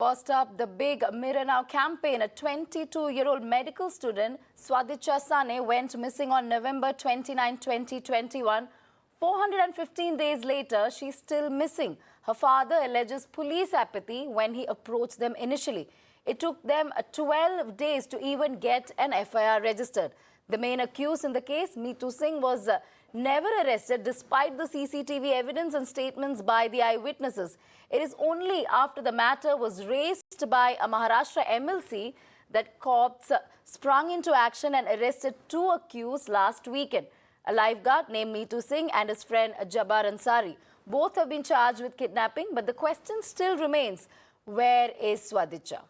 First up, the big Mirror Now campaign. A 22-year-old medical student, Swadichcha Sane, went missing on November 29, 2021. 415 days later, she's still missing. Her father alleges police apathy when he approached them initially. It took them 12 days to even get an FIR registered. The main accused in the case, Mitthu Singh, was never arrested despite the CCTV evidence and statements by the eyewitnesses. It is only after the matter was raised by a Maharashtra MLC that cops sprung into action and arrested two accused last weekend. A lifeguard named Mitthu Singh and his friend Jabbar Ansari. Both have been charged with kidnapping, but the question still remains, where is Swadichcha?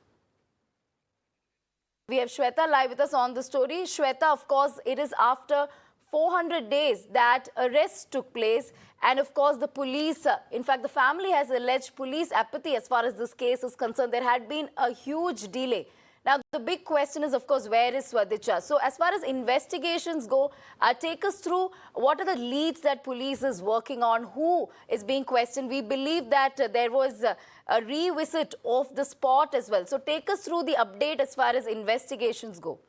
We have Shweta live with us on the story. Shweta, of course, it is after 400 days that arrests took place, and of course the police, in fact the family has alleged police apathy as far as this case is concerned. There had been a huge delay. Now the big question is, of course, where is Swadichcha? So as far as investigations go, take us through what are the leads that police is working on, who is being questioned. We believe that there was a revisit of the spot as well. So take us through the update as far as investigations go.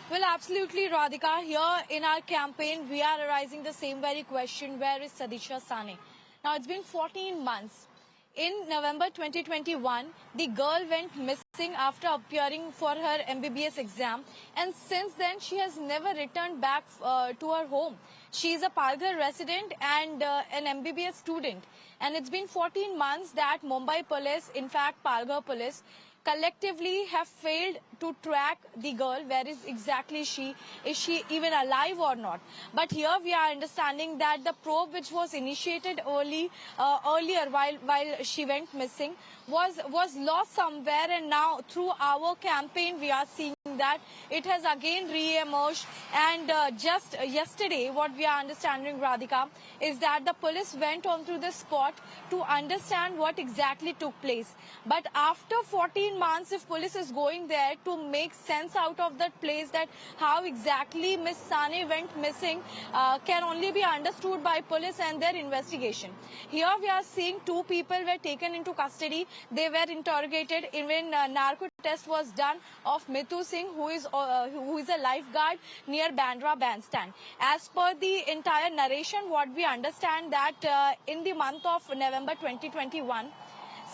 Well, absolutely, Radhika. Here in our campaign, we are raising the same very question, where is Swadichcha Sane? Now, it's been 14 months. In November 2021, the girl went missing after appearing for her MBBS exam, and since then she has never returned back to her home. She is a Palghar resident and an MBBS student, and it's been 14 months that Mumbai police, in fact Palghar police, collectively have failed to track the girl. Where is exactly she? Is she even alive or not? But here we are understanding that the probe which was initiated earlier while she went missing was lost somewhere, and now through our campaign we are seeing that it has again re-emerged. And just yesterday, what we are understanding, Radhika, is that the police went onto the spot to understand what exactly took place. But after 14 months, if police is going there to make sense out of that place, that how exactly Miss Sane went missing can only be understood by police and their investigation. Here we are seeing two people were taken into custody. They were interrogated. Even narco test was done of Mitthu Singh, who is a lifeguard near Bandstand. As per the entire narration, what we understand that in the month of November 2021,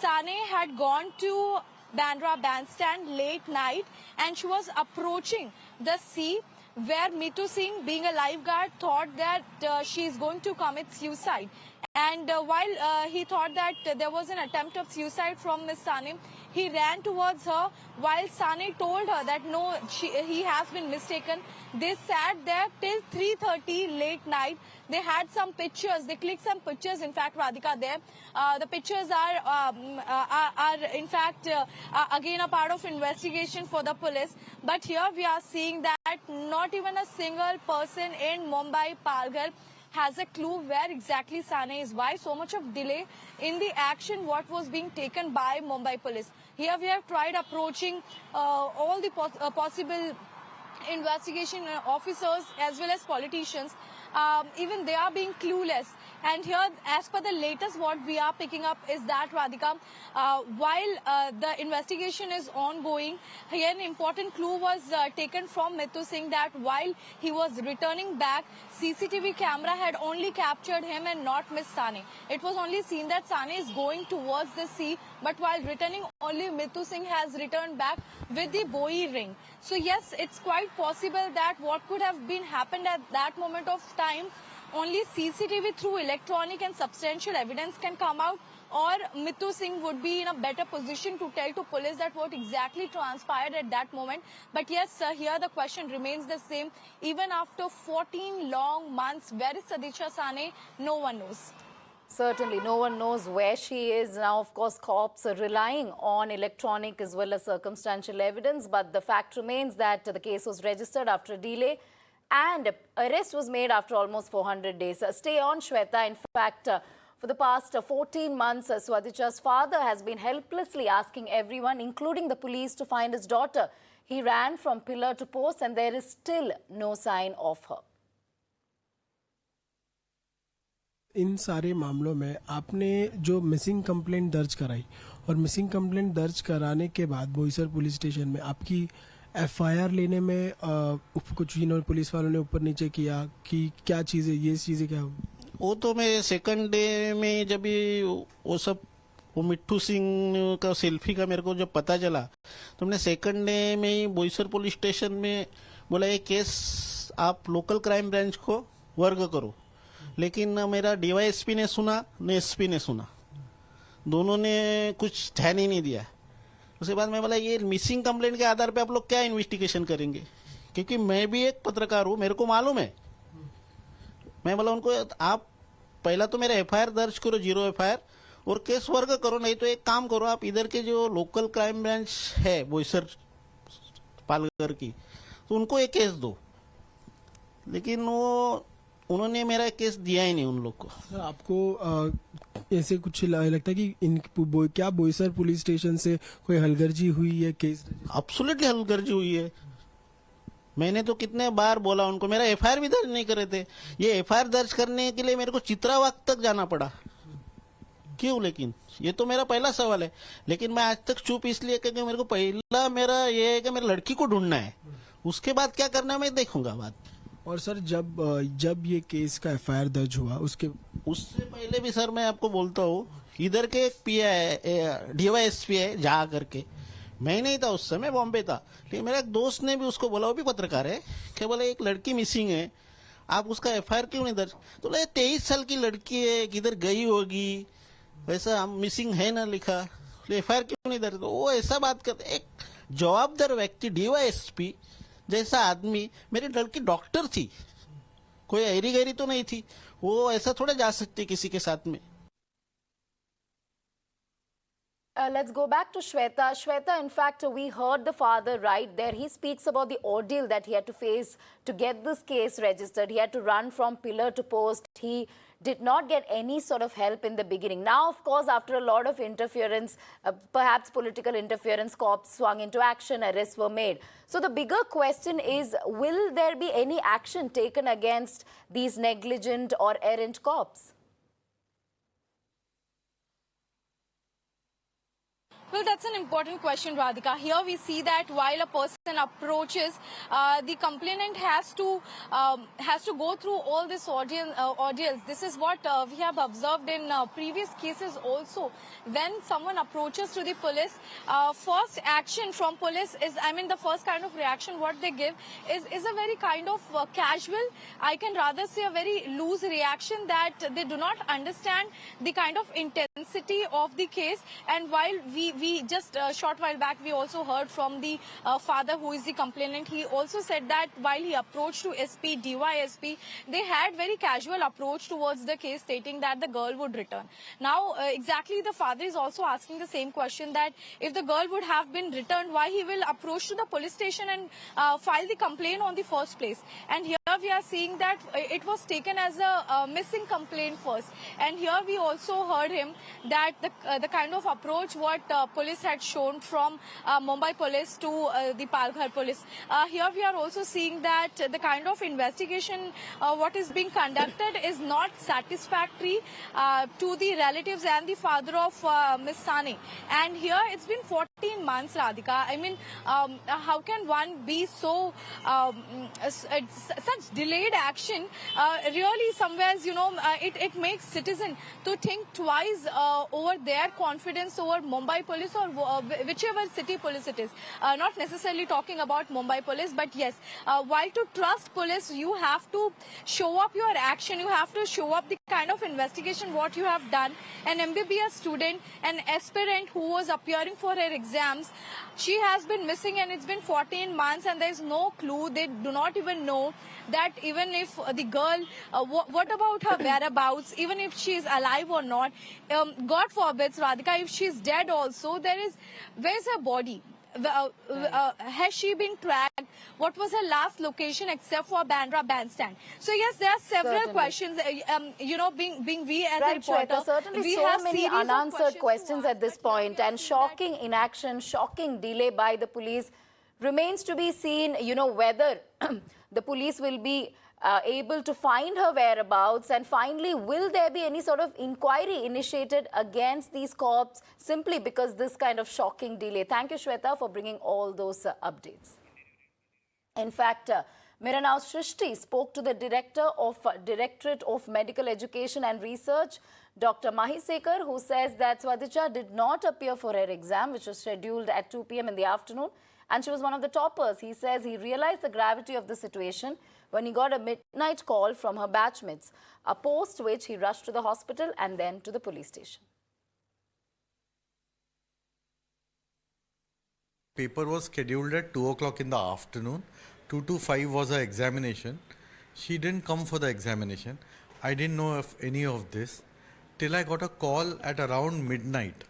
Sane had gone to Bandstand late night, and she was approaching the sea where Mitthu Singh, being a lifeguard, thought that she is going to commit suicide. And while he thought that there was an attempt of suicide from Miss Sane, he ran towards her, while Sane told her that no, he has been mistaken. They sat there till 3:30 late night. They had some pictures. They clicked some pictures, in fact, Radhika, there. The pictures are in fact, again a part of investigation for the police. But here we are seeing that not even a single person in Mumbai, Palghar, has a clue where exactly Sane is. Why so much of delay in the action what was being taken by Mumbai police? Here we have tried approaching all the possible investigation officers as well as politicians. Even they are being clueless. And here, as per the latest, what we are picking up is that, Radhika, while the investigation is ongoing, here an important clue was taken from Mitthu Singh, that while he was returning back, CCTV camera had only captured him and not Miss Sane. It was only seen that Sane is going towards the sea, but while returning, only Mitthu Singh has returned back with the buoy ring. So yes, it's quite possible that what could have been happened at that moment of time, only CCTV through electronic and substantial evidence can come out, or Mitthu Singh would be in a better position to tell to police that what exactly transpired at that moment. But yes, here the question remains the same. Even after 14 long months, where is Swadichcha Sane? No one knows. Certainly, no one knows where she is. Now, of course, cops are relying on electronic as well as circumstantial evidence. But the fact remains that the case was registered after a delay and arrest was made after almost 400 days. Stay on, Shweta. In fact, for the past 14 months, Swadichcha's father has been helplessly asking everyone, including the police, to find his daughter. He ran from pillar to post, and there is still no sign of her. इन सारे मामलों में आपने जो missing complaint दर्ज कराई और missing complaint दर्ज कराने के बाद बोईसर पुलिस स्टेशन में आपकी एफआईआर लेने में कुछ इन्होंने पुलिस वालों ने ऊपर नीचे किया कि क्या चीज़ें ये चीज़ें क्या हुई? वो तो मैं सेकंड डे में जब भी वो सब वो मिट्ठू सिंह का सेल्फी का मेरे को जब पता चला तो हमने सेकंड डे में ही बोईसर पुलिस स्टेशन में बोला ये केस आप लोकल क्राइम ब्रांच को वर्ग करो, लेकिन मेरा डीवाईएसपी ने सुना न एसपी ने सुना, दोनों ने कुछ ध्यान ही नहीं दिया। उसके बाद मैं बोला ये मिसिंग कंप्लेंट के आधार पे आप लोग क्या इन्वेस्टिगेशन करेंगे, क्योंकि मैं भी एक पत्रकार हूँ, मेरे को मालूम है। मैं बोला उनको आप पहला तो मेरा एफआईआर दर्ज करो, 0 एफआईआर, और केस वर्ग करो, नहीं तो एक काम करो आप इधर के जो लोकल क्राइम ब्रांच है बोईसर पालघर की, तो उनको एक केस दो। लेकिन वो उन्होंने मेरा केस दिया ही नहीं उन लोग को। सर आपको ऐसे कुछ लगता है कि क्या बोईसर पुलिस स्टेशन से कोई हलगर्जी हुई है केस? एब्सोल्युटली हलगर्जी हुई है। मैंने तो कितने बार बोला उनको, मेरा एफआईआर भी दर्ज नहीं करे थे। ये एफआईआर दर्ज करने के लिए मेरे को चित्रावाग तक जाना पड़ा, क्यों? लेकिन ये तो मेरा पहला सवाल है। लेकिन मैं आज तक चुप इसलिए क्योंकि मेरे को पहला मेरा ये है कि मेरी लड़की को ढूंढना है, उसके बाद क्या करना है मैं देखूंगा बात। और सर जब ये केस का एफआईआर दर्ज हुआ उससे पहले भी सर मैं आपको बोलता हूँ, इधर के एक पीआई डीवाईएसपी है जा करके, मैं नहीं था उस समय, बॉम्बे था, लेकिन मेरा एक दोस्त ने भी उसको बोला, वो भी पत्रकार है, कि बोले एक लड़की मिसिंग है, आप उसका एफआईआर क्यों नहीं दर्ज? तो बोले 23 साल की लड़की है, किधर गई होगी, वैसा हम मिसिंग है ना लिखा, एफआईआर क्यों नहीं दर्ज? तो वो ऐसा बात करते। एक जवाबदार व्यक्ति डीवाईएसपी जैसा आदमी, मेरी लड़की डॉक्टर थी, कोई ऐरी गैरी तो नहीं थी, वो ऐसा थोड़ा जा सकती किसी के साथ में। Let's go back to Shweta. Shweta, in fact, we heard the father right there. He speaks about the ordeal that he had to face to get this case registered. He had to run from pillar to post. He did not get any sort of help in the beginning. Now, of course, after a lot of interference, perhaps political interference, cops swung into action, arrests were made. So the bigger question is, will there be any action taken against these negligent or errant cops? Well, that's an important question, Radhika. Here we see that while a person approaches, the complainant has to go through all this ordeals. This is what we have observed in previous cases also. When someone approaches to the police, first action from police is, the first kind of reaction what they give is a very kind of casual, I can rather say a very loose reaction, that they do not understand the kind of intensity of the case. And while we just a short while back, we also heard from the father who is the complainant. He also said that while he approached to SP, DYSP, they had very casual approach towards the case, stating that the girl would return. Now, exactly the father is also asking the same question, that if the girl would have been returned, why he will approach to the police station and file the complaint on the first place. And here we are seeing that it was taken as a missing complaint first. And here we also heard him that the kind of approach what police had shown from Mumbai police to the Palghar police. Here we are also seeing that the kind of investigation what is being conducted is not satisfactory to the relatives and the father of Miss Sane. And here it's been 14 months, Radhika. How can one be so such delayed action? Really, somewhere, it makes citizen to think twice over their confidence over Mumbai police or whichever city police it is. Not necessarily talking about Mumbai police, but yes, while to trust police, you have to show up your action, you have to show up the kind of investigation what you have done. An MBBS student, an aspirant who was appearing for her exams, she has been missing and it's been 14 months and there is no clue. They do not even know that even if the girl, what about her whereabouts, even if she is alive or not. God forbids, Radhika, if she is dead also, where's her body? Has she been tracked? What was her last location except for Bandstand? So yes, there are several questions. Being we as a reporter, Shweta, certainly we so have many series of unanswered questions to at this ask, point, and shocking inaction, shocking delay by the police. Remains to be seen, whether the police will be able to find her whereabouts? And finally, will there be any sort of inquiry initiated against these cops simply because this kind of shocking delay? Thank you, Shweta, for bringing all those updates. In fact, Miranao Shrishti spoke to the Directorate of Medical Education and Research, Dr. Mahisekar, who says that Swadichcha did not appear for her exam, which was scheduled at 2 p.m. in the afternoon, and she was one of the toppers. He says he realized the gravity of the situation when he got a midnight call from her batchmates, a post which he rushed to the hospital and then to the police station. Paper was scheduled at 2 o'clock in the afternoon. 2 to 5 was her examination. She didn't come for the examination. I didn't know of any of this till I got a call at around midnight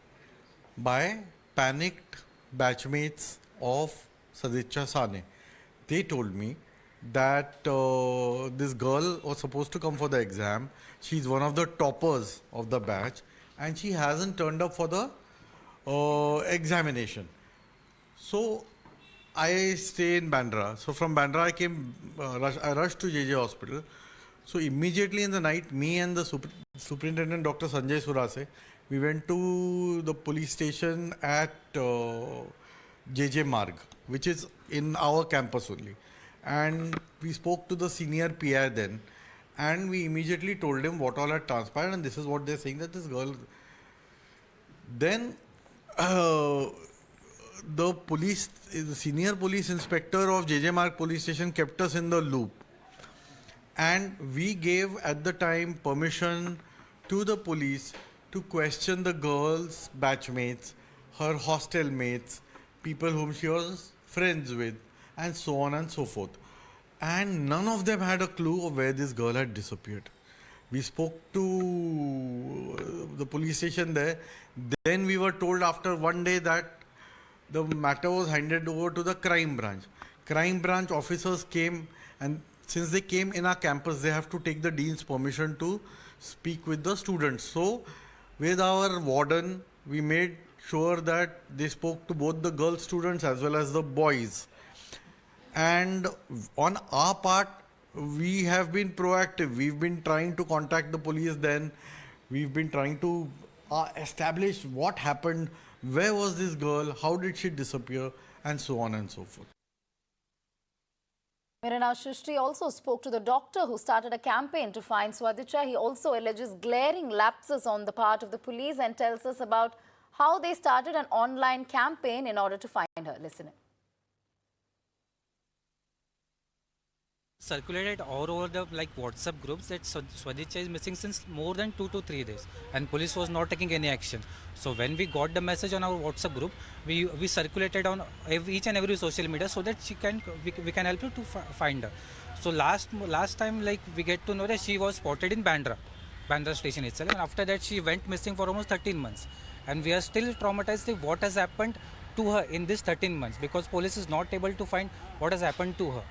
by panicked batchmates of Swadichcha Sane. They told me that this girl was supposed to come for the exam. She's one of the toppers of the batch and she hasn't turned up for the examination. So I stay in Bandra. So from Bandra I came, I rushed to JJ hospital. So immediately in the night, me and the Superintendent Dr. Sanjay Surase, we went to the police station at JJ Marg, which is in our campus only. And we spoke to the senior PI then, and we immediately told him what all had transpired, and this is what they're saying, that this girl. Then the senior police inspector of JJ Marg police station kept us in the loop. And we gave at the time permission to the police to question the girl's batchmates, her hostel mates, people whom she was friends with, and so on and so forth. And none of them had a clue of where this girl had disappeared. We spoke to the police station there. Then we were told after one day that the matter was handed over to the crime branch. Crime branch officers came, and since they came in our campus, they have to take the dean's permission to speak with the students. So with our warden, we made sure that they spoke to both the girl students as well as the boys. And on our part, we have been proactive. We've been trying to contact the police then. We've been trying to establish what happened, where was this girl, how did she disappear, and so on and so forth. Miranao Shrishti also spoke to the doctor who started a campaign to find Swadichcha. He also alleges glaring lapses on the part of the police and tells us about how they started an online campaign in order to find her. Listen in. Circulated all over the WhatsApp groups that Swadichcha is missing since more than 2 to 3 days, and police was not taking any action. So when we got the message on our WhatsApp group, we circulated on each and every social media so that we can help you to find her. So last time we get to know that she was spotted in Bandra station itself, and after that she went missing for almost 13 months, and we are still traumatized with what has happened to her in this 13 months because police is not able to find what has happened to her.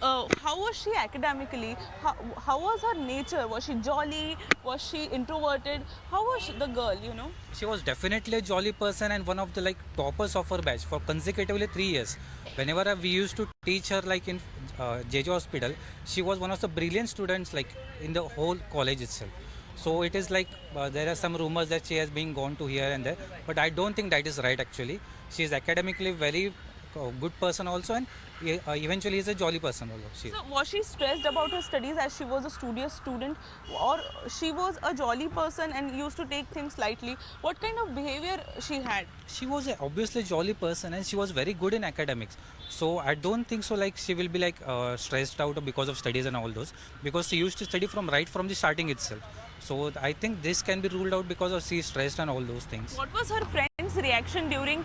So, how was she academically? How was her nature? Was she jolly? Was she introverted? How was the girl, you know? She was definitely a jolly person and one of the toppers of her batch for consecutively 3 years. Whenever we used to teach her in JJ Hospital, she was one of the brilliant students in the whole college itself. So it is there are some rumors that she has been gone to here and there, but I don't think that is right actually. She is academically very good person also, and eventually is a jolly person also. So was she stressed about her studies as she was a studious student, or she was a jolly person and used to take things lightly? What kind of behavior she had? She was obviously a jolly person and she was very good in academics. So I don't think so she will be stressed out because of studies and all those, because she used to study right from the starting itself. So I think this can be ruled out because of she is stressed and all those things. What was her friend's reaction during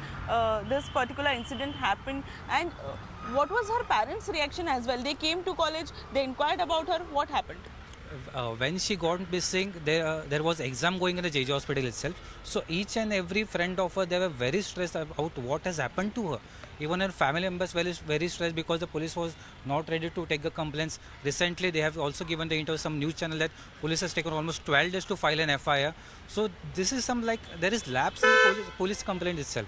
this particular incident happened, and what was her parents' reaction as well? They came to college, they inquired about her. What happened? When she got missing, there was exam going in the JJ hospital itself. So each and every friend of her, they were very stressed about what has happened to her. Even her family members were very stressed because the police was not ready to take the complaints. Recently, they have also given the interview some news channel that police has taken almost 12 days to file an FIR. So this is there is lapse in the police complaint itself.